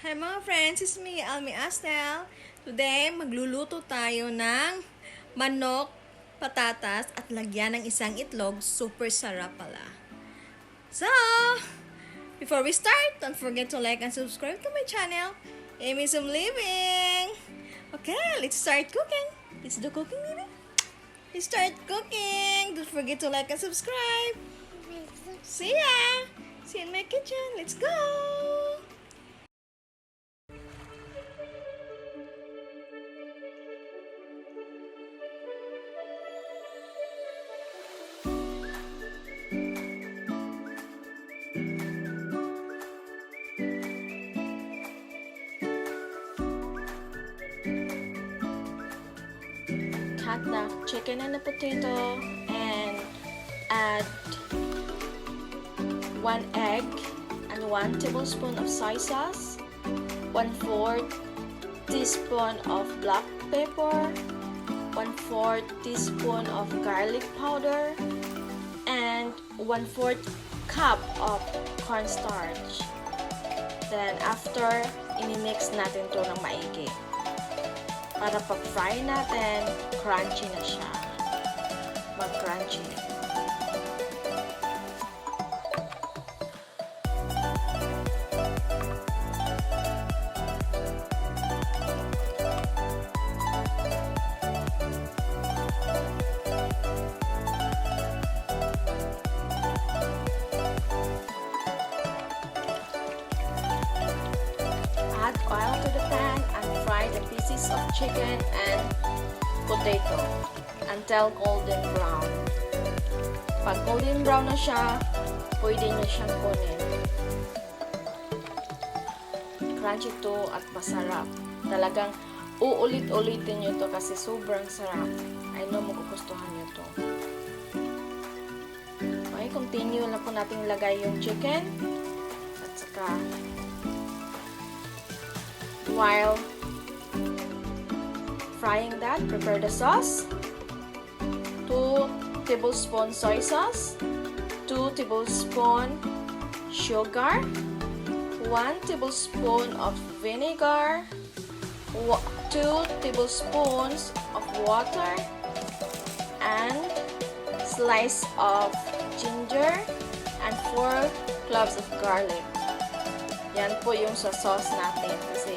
Hi mga friends, it's me, Almi Astel. Today, magluluto tayo ng manok, patatas, at lagyan ng isang itlog. Super sarap pala. So, before we start, don't forget to like and subscribe to my channel. Amy some living. Okay, let's start cooking. Let's do cooking, baby. Let's start cooking. Don't forget to like and subscribe. See ya. See you in my kitchen. Let's go. Cut the chicken and the potato and add 1 egg and 1 tablespoon of soy sauce, 1/4 teaspoon of black pepper, 1/4 teaspoon of garlic powder, and 1/4 cup of cornstarch. Then after, inimix natin to ng maigi. Para pag-fry natin, crunchy na siya. Mag-crunchy. Add oil to the pan and fry the pieces of chicken and potato until golden brown. Pag golden brown na siya, pwede niyo siyang kunin. Crunchy to at masarap. Talagang uulit-ulitin niyo to kasi sobrang sarap. I know magugustuhan niyo to. Okay, continue na po natin lagay yung chicken. At saka while frying that, prepare the sauce. 2 tablespoons soy sauce, 2 tablespoons sugar, 1 tablespoon of vinegar, 2 tablespoons of water, and slice of ginger and 4 cloves of garlic. Yan po yung sa sauce natin kasi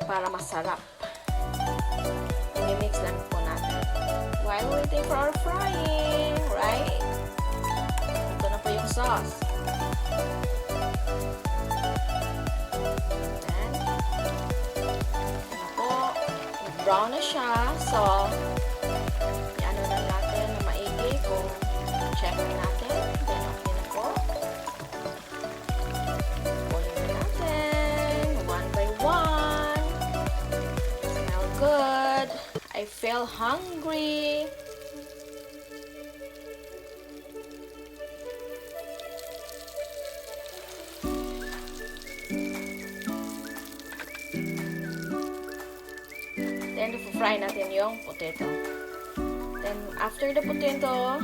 para masarap. I-mix lang po natin. While waiting for our frying, right? Ito na po yung sauce. Then, ito po. Brown na siya. So, i-ano lang natin na maigi kung check na natin. Then, okay na po. Kunin na natin. One by one. Smell good. I feel hungry. Then, fry natin yung potato. Then, after the potato,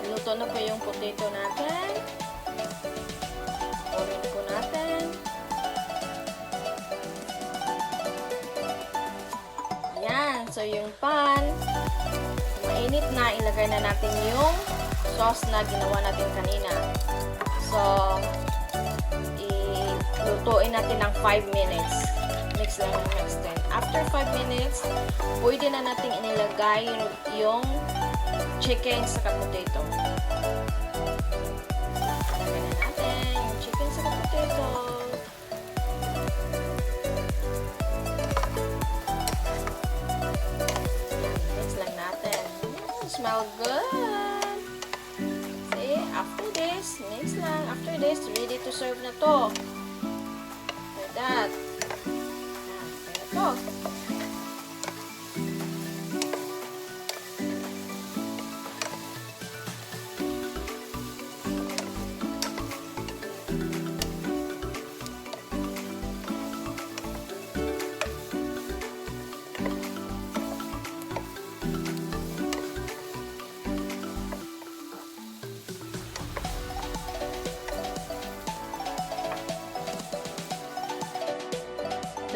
luto na po yung potato natin. Orin po natin. Yan. So, yung pan, mainit na, ilagay na natin yung sauce na ginawa natin kanina. So, ilutuin natin ng 5 minutes. Mix lang ng mix din. After 5 minutes, pwede na natin inilagay yung chicken sa potato. Lagyan na natin yung chicken sa potato. Mix lang natin. Smell good. See, after this, mix lang. After this, ready to serve na to. Like that. Okay na to.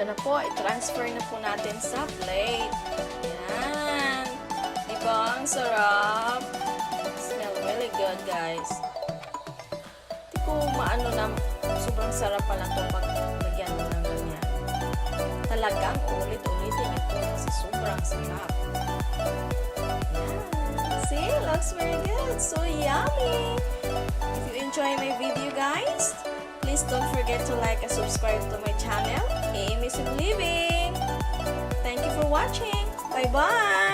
Yan na po, i-transfer na po natin sa plate. Yan. Diba? Ang sarap. Smell really good, guys. Hindi ko maano na, sobrang sarap pala ito pag lagyan mo ng ganyan. Talagang ulit-ulitin ito kasi sobrang sarap. Yan. See? Looks very good. So yummy! If you enjoy my video, guys, please don't forget to like and subscribe to my channel, Amy's Living. Thank you for watching. Bye-bye!